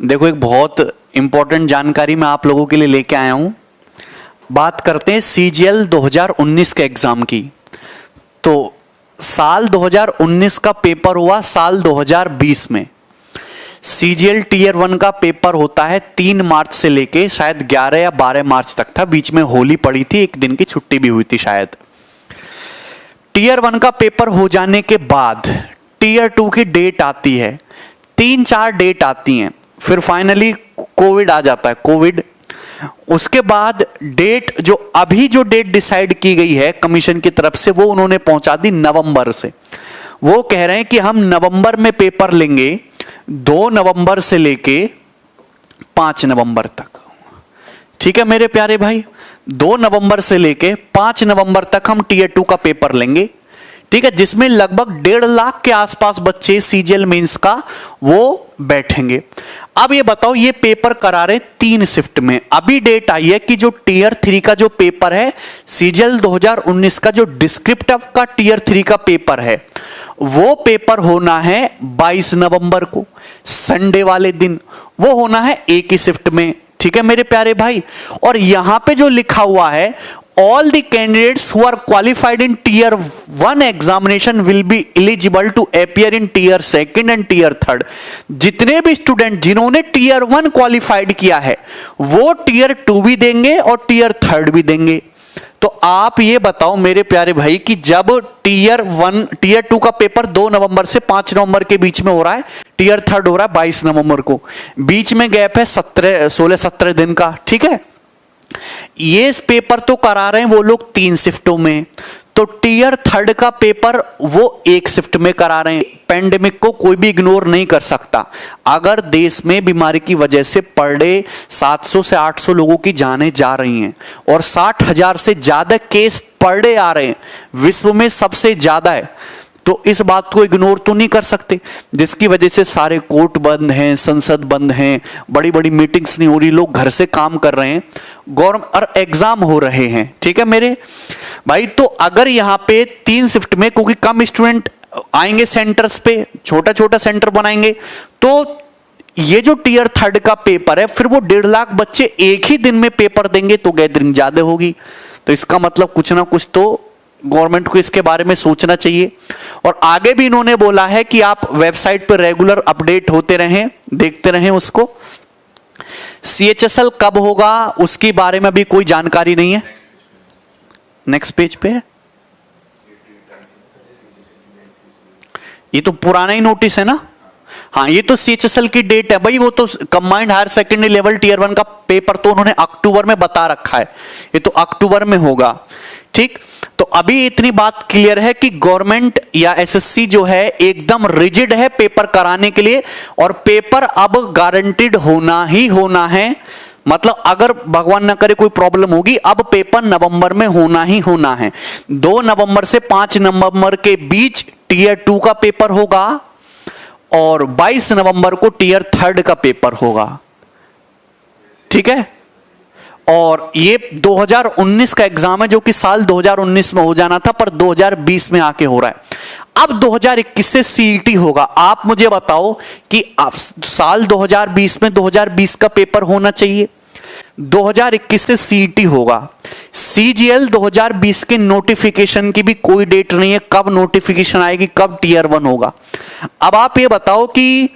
देखो एक बहुत इंपॉर्टेंट जानकारी मैं आप लोगों के लिए लेके आया हूं। बात करते हैं सीजीएल 2019 के एग्जाम की। तो साल 2019 का पेपर हुआ साल 2020 में। सीजीएल टीयर 1 का पेपर होता है 3 मार्च से लेके शायद 11 या 12 मार्च तक था, बीच में होली पड़ी थी, एक दिन की छुट्टी भी हुई थी शायद। टीयर 1 का पेपर हो जाने के बाद टीयर 2 की डेट आती है, 3-4 डेट आती हैं, फिर फाइनली कोविड आ जाता है, कोविड। उसके बाद डेट जो अभी जो डेट डिसाइड की गई है कमीशन की तरफ से, वो उन्होंने पहुंचा दी नवंबर से। वो कह रहे हैं कि हम नवंबर में पेपर लेंगे, 2 नवंबर से लेके 5 नवंबर तक। ठीक है मेरे प्यारे भाई, 2 नवंबर से लेके 5 नवंबर तक हम टीयर 2 का पेपर लेंगे। ठीक है, जिसमें लगभग 1.5 लाख के आसपास बच्चे सीजीएल मेंस का वो बैठेंगे। अब ये बताओ, ये पेपर करा रहे 3 शिफ्ट में। अभी डेट आई है कि जो टीयर 3 का जो पेपर है, सीजीएल 2019 का जो डिस्क्रिप्टिव का टीयर 3 का पेपर है, वो पेपर होना है 22 नवंबर को, संडे वाले दिन। वो होना है एक ही शिफ्ट में। ठीक है मेरे प्यारे भाई, और यहां पे जो लिखा हुआ है, all the candidates who are qualified in tier 1 examination will be eligible to appear in tier 2 and tier 3। जितने भी स्टूडेंट जिन्होंने टियर 1 क्वालिफाइड किया है वो टियर 2 भी देंगे और टियर 3 भी देंगे। तो आप ये बताओ मेरे प्यारे भाई कि जब टियर 2 का पेपर 2 नवंबर से 5 नवंबर के बीच में हो रहा है, टियर 3 हो रहा है 22 नवंबर को, बीच में गैप है 16-17 दिन का। ठीक है, ये पेपर तो करा रहे हैं वो लोग 3 शिफ्टों में, तो टियर 3 का पेपर वो एक शिफ्ट में करा रहे हैं। पेंडेमिक को कोई भी इग्नोर नहीं कर सकता। अगर देश में बीमारी की वजह से पर डे 700 से 800 लोगों की जानें जा रही हैं और 60,000 से ज्यादा केस पर डे आ रहे हैं, विश्व में सबसे ज्यादा है, तो इस बात को इग्नोर तो नहीं कर सकते, जिसकी वजह से सारे कोर्ट बंद हैं, संसद बंद हैं, बड़ी बड़ी मीटिंग्स नहीं हो रही, लोग घर से काम कर रहे हैं, गवर्नमेंट और एग्जाम हो रहे हैं। ठीक है मेरे भाई, तो अगर यहाँ पे 3 शिफ्ट में, क्योंकि कम स्टूडेंट आएंगे सेंटर्स पे, छोटा छोटा सेंटर बनाएंगे, तो ये जो टियर 3 का पेपर है, फिर वो 1.5 लाख बच्चे एक ही दिन में पेपर देंगे, तो गैदरिंग ज्यादा होगी। तो इसका मतलब कुछ ना कुछ तो गवर्नमेंट को इसके बारे में सोचना चाहिए। और आगे भी इन्होंने बोला है कि आप वेबसाइट पर रेगुलर अपडेट होते रहें, देखते रहें उसको। सीएचएसएल कब होगा उसके बारे में अभी कोई जानकारी नहीं है। नेक्स्ट पेज पे है, ये तो पुराना ही नोटिस है ना। हाँ, ये तो सीएचएसएल की डेट है भाई, वो तो combined higher secondary level tier 1 का पेपर तो उन्होंने अक्टूबर में बता रखा है, ये तो अक्टूबर में होगा। ठीक, तो अभी इतनी बात क्लियर है कि गवर्नमेंट या एसएससी जो है एकदम रिजिड है पेपर कराने के लिए, और पेपर अब गारंटीड होना ही होना है। मतलब अगर भगवान ना करे कोई प्रॉब्लम होगी, अब पेपर नवंबर में होना ही होना है। 2 नवंबर से 5 नवंबर के बीच टियर 2 का पेपर होगा और 22 नवंबर को टियर 3 का पेपर होगा। ठीक है, और ये 2019 का एग्जाम है जो कि साल 2019 में हो जाना था, पर 2020 में आके हो रहा है। अब 2021 से सीईटी होगा। आप मुझे बताओ कि आप साल 2020 में 2020 का पेपर होना चाहिए, 2021 से सीईटी होगा। सीजीएल 2020 के नोटिफिकेशन की भी कोई डेट नहीं है, कब नोटिफिकेशन आएगी, कब टियर 1 होगा। अब आप ये बताओ कि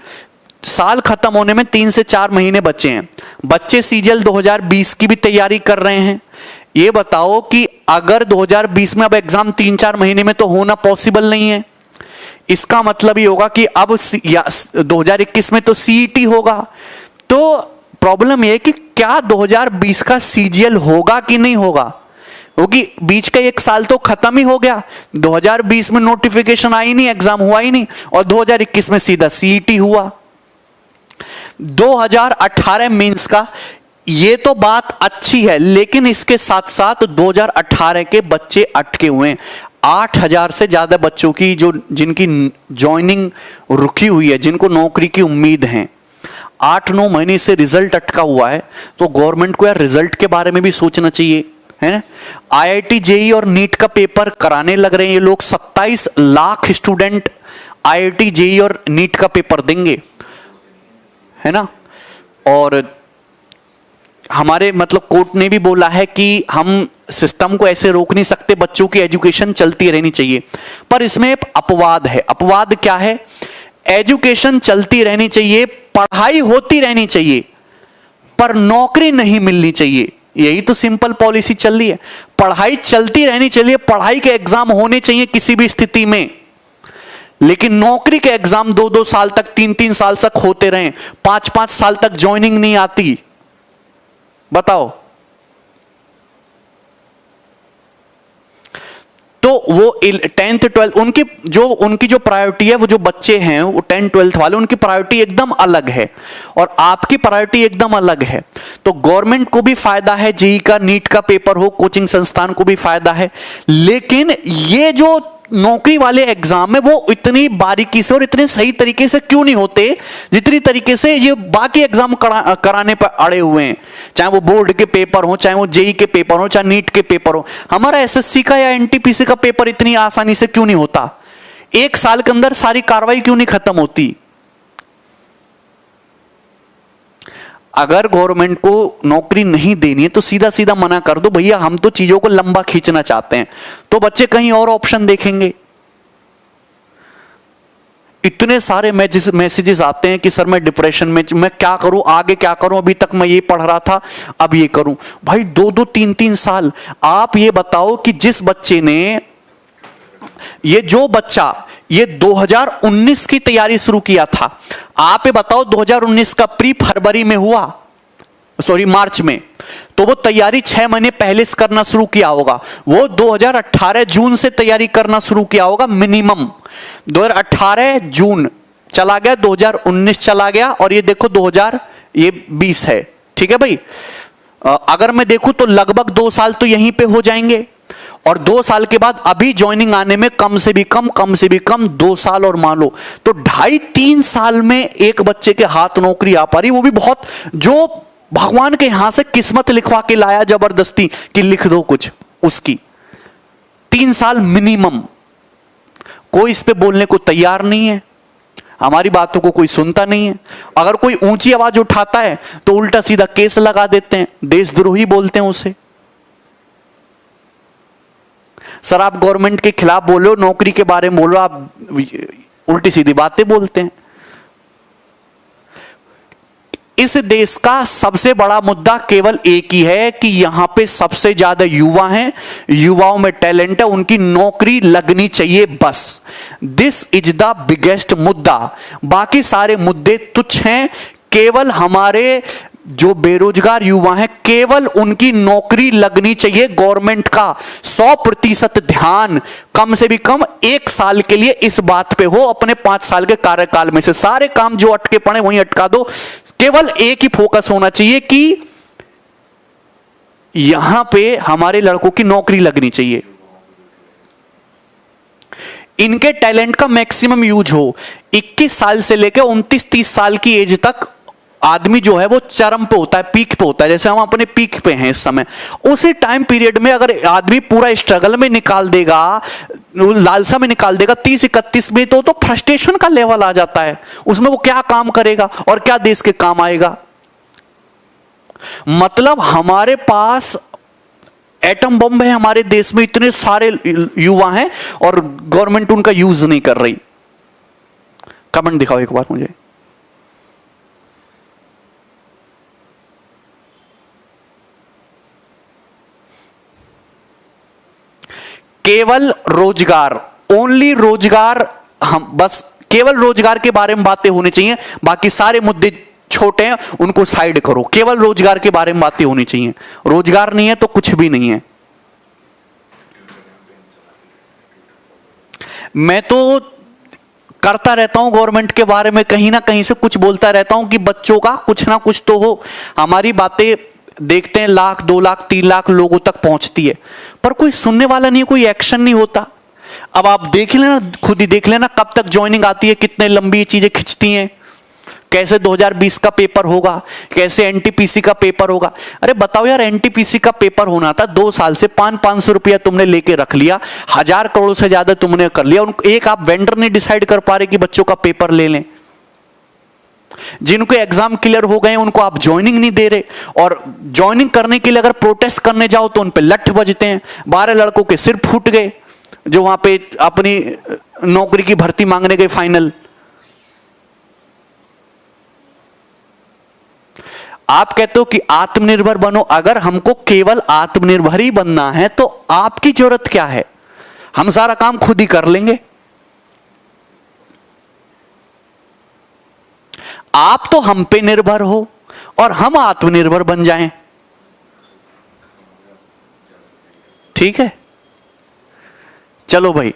साल खत्म होने में 3 से 4 महीने बचे हैं, बच्चे सीजीएल 2020 की भी तैयारी कर रहे हैं। ये बताओ कि अगर 2020 में अब एग्जाम 3-4 महीने में तो होना पॉसिबल नहीं है, इसका मतलब ही होगा कि अब 2021 में तो सीईटी होगा। तो प्रॉब्लम यह है कि क्या 2020 का सीजीएल होगा कि नहीं होगा, क्योंकि बीच का 1 साल तो खत्म ही हो गया। 2020 में नोटिफिकेशन आई नहीं, एग्जाम हुआ ही नहीं, और 2021 में सीधा सीईटी हुआ। 2018 मेंस का, ये तो बात अच्छी है, लेकिन इसके साथ साथ 2018 के बच्चे अटके हुए हैं। 8,000 से ज्यादा बच्चों की जिनकी ज्वाइनिंग रुकी हुई है, जिनको नौकरी की उम्मीद है, 8-9 महीने से रिजल्ट अटका हुआ है। तो गवर्नमेंट को यार रिजल्ट के बारे में भी सोचना चाहिए, है ना। आईआईटी जेई और नीट का पेपर कराने लग रहे हैं ये लोग। 27 लाख स्टूडेंट आईआईटी जेई और नीट का पेपर देंगे, है ना। और हमारे मतलब कोर्ट ने भी बोला है कि हम सिस्टम को ऐसे रोक नहीं सकते, बच्चों की एजुकेशन चलती रहनी चाहिए। पर इसमें एक अपवाद है। अपवाद क्या है? एजुकेशन चलती रहनी चाहिए, पढ़ाई होती रहनी चाहिए, पर नौकरी नहीं मिलनी चाहिए। यही तो सिंपल पॉलिसी चल रही है। पढ़ाई चलती रहनी चाहिए, पढ़ाई के एग्जाम होने चाहिए किसी भी स्थिति में, लेकिन नौकरी के एग्जाम 2-2 साल तक, 3-3 साल तक होते रहे, 5-5 साल तक ज्वाइनिंग नहीं आती। बताओ। तो वो 10th 12 उनकी जो प्रायोरिटी है, वो जो बच्चे हैं वो 10th 12th वाले, उनकी प्रायोरिटी एकदम अलग है और आपकी प्रायोरिटी एकदम अलग है। तो गवर्नमेंट को भी फायदा है, जेईई का, नीट का पेपर हो, कोचिंग संस्थान को भी फायदा है। लेकिन ये जो नौकरी वाले एग्जाम में वो इतनी बारीकी से और इतने सही तरीके से क्यों नहीं होते जितनी तरीके से ये बाकी एग्जाम कराने पर अड़े हुए हैं। चाहे वो बोर्ड के पेपर हो, चाहे वो जेईई के पेपर हो, चाहे नीट के पेपर हो। हमारा एसएससी का या एनटीपीसी का पेपर इतनी आसानी से क्यों नहीं होता? 1 साल के अंदर सारी कार्रवाई क्यों नहीं खत्म होती? अगर गवर्नमेंट को नौकरी नहीं देनी है तो सीधा सीधा मना कर दो, भैया हम तो चीजों को लंबा खींचना चाहते हैं, तो बच्चे कहीं और ऑप्शन देखेंगे। इतने सारे मैसेजेस आते हैं कि सर मैं डिप्रेशन में, मैं क्या करूं, आगे क्या करूं, अभी तक मैं ये पढ़ रहा था, अब ये करूं। भाई 2-2 3-3 साल। आप ये बताओ कि जिस बच्चे ने, ये जो बच्चा ये 2019 की तैयारी शुरू किया था, आप ये बताओ 2019 का प्री फरवरी में हुआ, सॉरी मार्च में, तो वो तैयारी 6 महीने पहले से करना शुरू किया होगा। वो 2018 जून से तैयारी करना शुरू किया होगा मिनिमम। 2018 जून चला गया, 2019 चला गया, और ये देखो 2020 है। ठीक है भाई, अगर मैं देखूं तो लगभग 2 साल तो यहीं पे हो जाएंगे, और 2 साल के बाद अभी ज्वाइनिंग आने में कम से भी कम 2 साल और मान लो तो 2.5-3 साल में एक बच्चे के हाथ नौकरी आ पा रही, वो भी बहुत, जो भगवान के यहां से किस्मत लिखवा के लाया जबरदस्ती कि लिख दो कुछ, उसकी 3 साल मिनिमम। कोई इस पे बोलने को तैयार नहीं है, हमारी बातों को कोई सुनता नहीं है। अगर कोई ऊंची आवाज उठाता है तो उल्टा सीधा केस लगा देते हैं, देशद्रोही बोलते हैं उसे। सर आप गवर्नमेंट के खिलाफ बोलो, नौकरी के बारे में बोलो, आप उल्टी सीधी बातें बोलते हैं। इस देश का सबसे बड़ा मुद्दा केवल एक ही है कि यहां पे सबसे ज्यादा युवा हैं, युवाओं में टैलेंट है, उनकी नौकरी लगनी चाहिए बस। दिस इज द बिगेस्ट मुद्दा। बाकी सारे मुद्दे तुच्छ हैं। केवल हमारे जो बेरोजगार युवा हैं, केवल उनकी नौकरी लगनी चाहिए। गवर्नमेंट का 100% ध्यान कम से भी कम 1 साल के लिए इस बात पे हो, अपने 5 साल के कार्यकाल में से सारे काम जो अटके पड़े वहीं अटका दो। केवल एक ही फोकस होना चाहिए कि यहां पे हमारे लड़कों की नौकरी लगनी चाहिए, इनके टैलेंट का मैक्सिमम यूज हो। 21 साल से लेकर 29-30 साल की एज तक आदमी जो है वो चरम पे होता है, पीक पे होता है। जैसे हम अपने पीक पे हैं इस समय, उसी टाइम पीरियड में अगर आदमी पूरा स्ट्रगल में निकाल देगा, लालसा में निकाल देगा 30-31 में, तो फ्रस्ट्रेशन का लेवल आ जाता है। उसमें वो क्या काम करेगा और क्या देश के काम आएगा। मतलब हमारे पास एटम बम है हमारे देश में, इतने सारे युवा हैं और गवर्नमेंट उनका यूज नहीं कर रही। कमेंट दिखाओ एक बार मुझे। केवल रोजगार, ओनली रोजगार, हम बस केवल रोजगार के बारे में बातें होनी चाहिए। बाकी सारे मुद्दे छोटे हैं, उनको साइड करो। केवल रोजगार के बारे में बातें होनी चाहिए। रोजगार नहीं है तो कुछ भी नहीं है। मैं तो करता रहता हूं गवर्नमेंट के बारे में, कहीं ना कहीं से कुछ बोलता रहता हूं कि बच्चों का कुछ ना कुछ तो हो। हमारी बातें देखते हैं 1 लाख 2 लाख 3 लाख लोगों तक पहुंचती है, पर कोई सुनने वाला नहीं, कोई एक्शन नहीं होता। अब आप देख लेना, खुद ही देख लेना कब तक ज्वाइनिंग आती है, कितने लंबी चीजें खिंचती हैं, कैसे 2020 का पेपर होगा, कैसे एनटीपीसी का पेपर होगा। अरे बताओ यार, एनटीपीसी का पेपर होना था 2 साल से, 500 रुपया तुमने लेके रख लिया, 1000 करोड़ से ज्यादा तुमने कर लिया, एक आप वेंडर नहीं डिसाइड कर पा रहे कि बच्चों का पेपर ले लें। जिनको एग्जाम क्लियर हो गए उनको आप ज्वाइनिंग नहीं दे रहे, और ज्वाइनिंग करने के लिए अगर प्रोटेस्ट करने जाओ तो उन पे लठ बजते हैं। 12 लड़कों के सिर फूट गए जो वहां पे अपनी नौकरी की भर्ती मांगने गए फाइनल। आप कहते हो कि आत्मनिर्भर बनो, अगर हमको केवल आत्मनिर्भर ही बनना है तो आपकी जरूरत क्या है, हम सारा काम खुद ही कर लेंगे। आप तो हम पे निर्भर हो और हम आत्मनिर्भर बन जाएं, ठीक है। चलो भाई,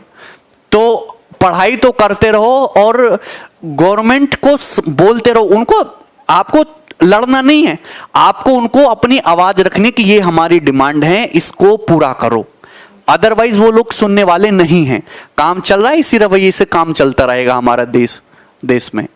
तो पढ़ाई तो करते रहो और गवर्नमेंट को बोलते रहो, उनको आपको लड़ना नहीं है, आपको उनको अपनी आवाज रखने की ये हमारी डिमांड है, इसको पूरा करो। अदरवाइज वो लोग सुनने वाले नहीं हैं। काम चल रहा है, इसी रवैये से काम चलता रहेगा हमारा देश में।